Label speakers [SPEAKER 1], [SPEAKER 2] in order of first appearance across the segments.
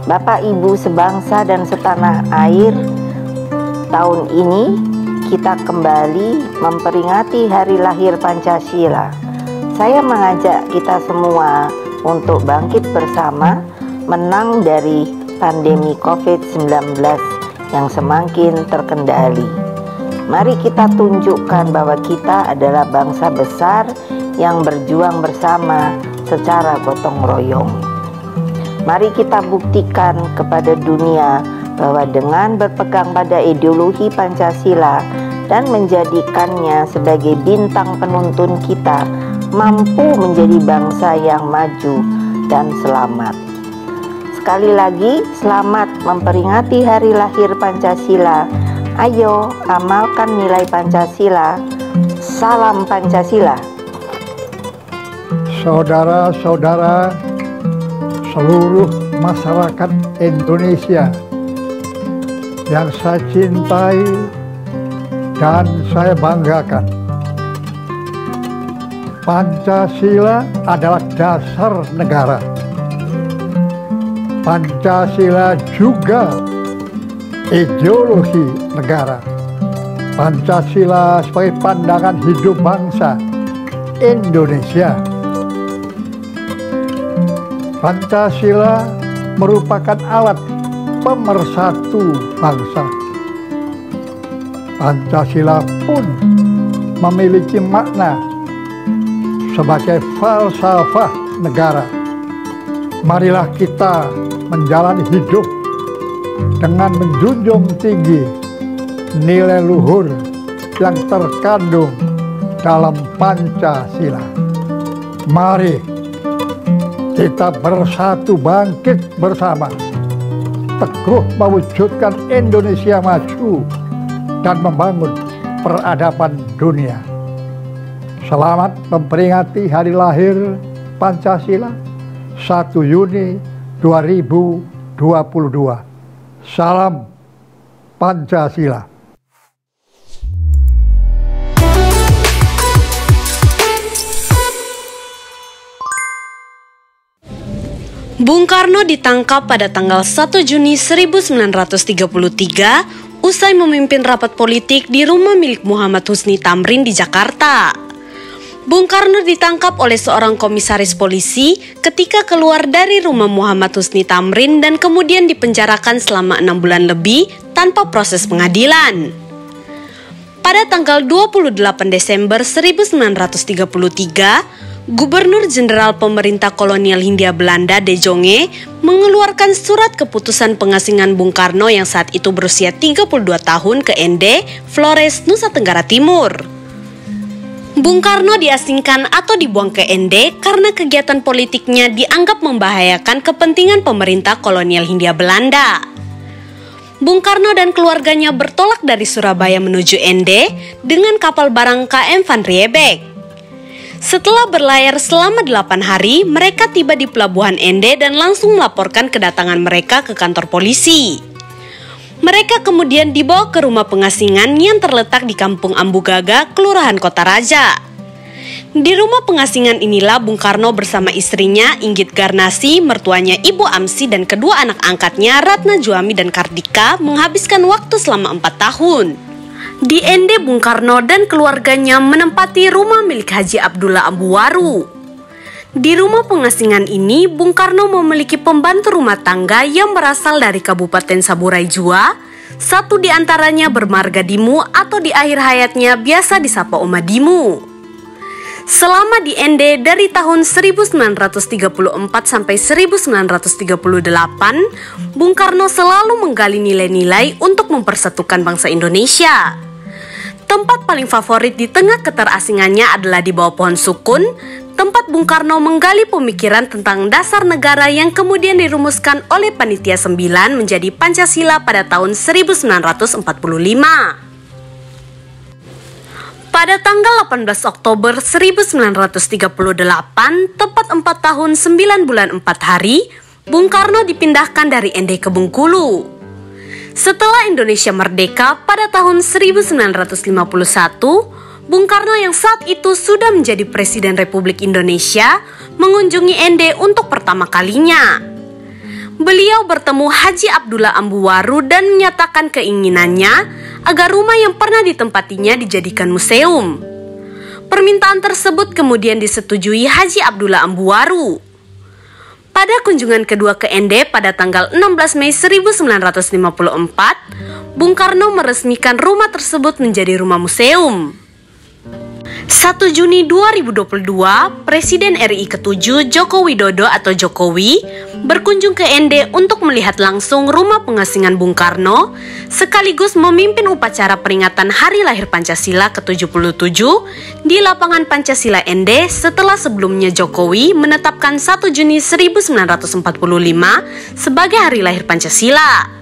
[SPEAKER 1] Bapak Ibu sebangsa dan setanah air, tahun ini kita kembali memperingati hari lahir Pancasila. Saya mengajak kita semua untuk bangkit bersama, menang dari pandemi COVID-19 yang semakin terkendali. Mari kita tunjukkan bahwa kita adalah bangsa besar yang berjuang bersama secara gotong royong. Mari kita buktikan kepada dunia bahwa dengan berpegang pada ideologi Pancasila dan menjadikannya sebagai bintang penuntun kita, mampu menjadi bangsa yang maju dan selamat. Sekali lagi, selamat memperingati hari lahir Pancasila. Ayo, amalkan nilai Pancasila. Salam Pancasila.
[SPEAKER 2] Saudara-saudara seluruh masyarakat Indonesia yang saya cintai dan saya banggakan, Pancasila adalah dasar negara. Pancasila juga ideologi negara. Pancasila sebagai pandangan hidup bangsa Indonesia. Pancasila merupakan alat pemersatu bangsa. Pancasila pun memiliki makna sebagai falsafah negara. Marilah kita menjalani hidup dengan menjunjung tinggi nilai luhur yang terkandung dalam Pancasila. Mari kita bersatu bangkit bersama, teguh mewujudkan Indonesia maju dan membangun peradaban dunia. Selamat memperingati hari lahir Pancasila 1 Juni 2022. Salam Pancasila.
[SPEAKER 3] Bung Karno ditangkap pada tanggal 1 Juni 1933 usai memimpin rapat politik di rumah milik Muhammad Husni Tamrin di Jakarta. Bung Karno ditangkap oleh seorang komisaris polisi ketika keluar dari rumah Muhammad Husni Tamrin dan kemudian dipenjarakan selama 6 bulan lebih tanpa proses pengadilan. Pada tanggal 28 Desember 1933, Gubernur Jenderal Pemerintah Kolonial Hindia Belanda De Jonge mengeluarkan surat keputusan pengasingan Bung Karno yang saat itu berusia 32 tahun ke ND, Flores, Nusa Tenggara Timur. Bung Karno diasingkan atau dibuang ke ND karena kegiatan politiknya dianggap membahayakan kepentingan pemerintah kolonial Hindia Belanda. Bung Karno dan keluarganya bertolak dari Surabaya menuju ND dengan kapal barang KM Van Riebeeck. Setelah berlayar selama 8 hari, mereka tiba di pelabuhan ND dan langsung melaporkan kedatangan mereka ke kantor polisi. Mereka kemudian dibawa ke rumah pengasingan yang terletak di Kampung Ambugaga, Kelurahan Kota Raja. Di rumah pengasingan inilah Bung Karno bersama istrinya Inggit Garnasi, mertuanya Ibu Amsi dan kedua anak angkatnya Ratna Juami dan Kardika menghabiskan waktu selama 4 tahun. Di ND, Bung Karno dan keluarganya menempati rumah milik Haji Abdullah Ambuwaru. Di rumah pengasingan ini, Bung Karno memiliki pembantu rumah tangga yang berasal dari Kabupaten Saburai Jua. Satu di antaranya bermarga Dimu atau di akhir hayatnya biasa disapa Oma Dimu. Selama di ND dari tahun 1934 sampai 1938, Bung Karno selalu menggali nilai-nilai untuk mempersatukan bangsa Indonesia. Tempat paling favorit di tengah keterasingannya adalah di bawah pohon sukun, tempat Bung Karno menggali pemikiran tentang dasar negara yang kemudian dirumuskan oleh Panitia 9 menjadi Pancasila pada tahun 1945. Pada tanggal 18 Oktober 1938, tepat 4 tahun 9 bulan 4 hari, Bung Karno dipindahkan dari ND ke Bengkulu. Setelah Indonesia merdeka pada tahun 1951, Bung Karno yang saat itu sudah menjadi Presiden Republik Indonesia mengunjungi ND untuk pertama kalinya. Beliau bertemu Haji Abdullah Ambuwaru dan menyatakan keinginannya agar rumah yang pernah ditempatinya dijadikan museum. Permintaan tersebut kemudian disetujui Haji Abdullah Ambuwaru. Pada kunjungan kedua ke Ende pada tanggal 16 Mei 1954, Bung Karno meresmikan rumah tersebut menjadi rumah museum. 1 Juni 2022, Presiden RI ke-7 Joko Widodo atau Jokowi berkunjung ke Ende untuk melihat langsung rumah pengasingan Bung Karno sekaligus memimpin upacara peringatan Hari Lahir Pancasila ke-77 di lapangan Pancasila Ende setelah sebelumnya Jokowi menetapkan 1 Juni 1945 sebagai Hari Lahir Pancasila.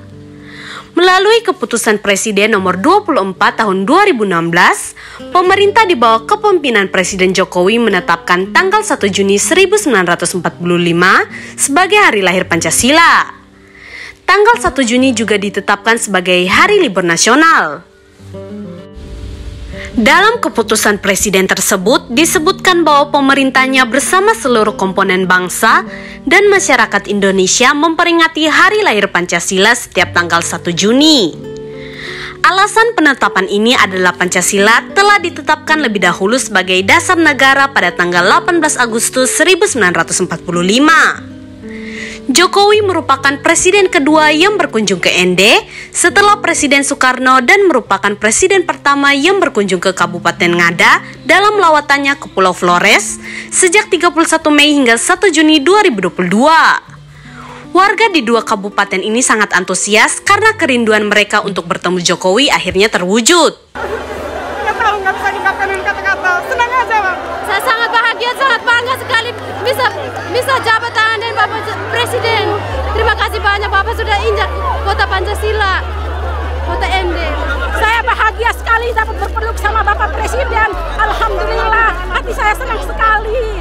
[SPEAKER 3] Melalui keputusan Presiden nomor 24 tahun 2016, pemerintah di bawah kepemimpinan Presiden Jokowi menetapkan tanggal 1 Juni 1945 sebagai Hari Lahir Pancasila. Tanggal 1 Juni juga ditetapkan sebagai Hari Libur Nasional. Dalam keputusan Presiden tersebut disebutkan bahwa pemerintahnya bersama seluruh komponen bangsa dan masyarakat Indonesia memperingati Hari Lahir Pancasila setiap tanggal 1 Juni. Alasan penetapan ini adalah Pancasila telah ditetapkan lebih dahulu sebagai dasar negara pada tanggal 18 Agustus 1945. Jokowi merupakan presiden kedua yang berkunjung ke Ende setelah Presiden Soekarno dan merupakan presiden pertama yang berkunjung ke Kabupaten Ngada dalam lawatannya ke Pulau Flores sejak 31 Mei hingga 1 Juni 2022. Warga di dua kabupaten ini sangat antusias karena kerinduan mereka untuk bertemu Jokowi akhirnya terwujud.
[SPEAKER 4] Nggak tahu, nggak bisa diungkapkan kata-kata. Senang aja, Bang.
[SPEAKER 5] Saya sangat bahagia, sangat bangga sekali bisa jabat tangan dengan Bapak Presiden. Terima kasih banyak Bapak sudah injak kota Pancasila, kota Ende.
[SPEAKER 4] Saya bahagia sekali dapat berpeluk sama Bapak Presiden. Alhamdulillah, hati saya senang sekali.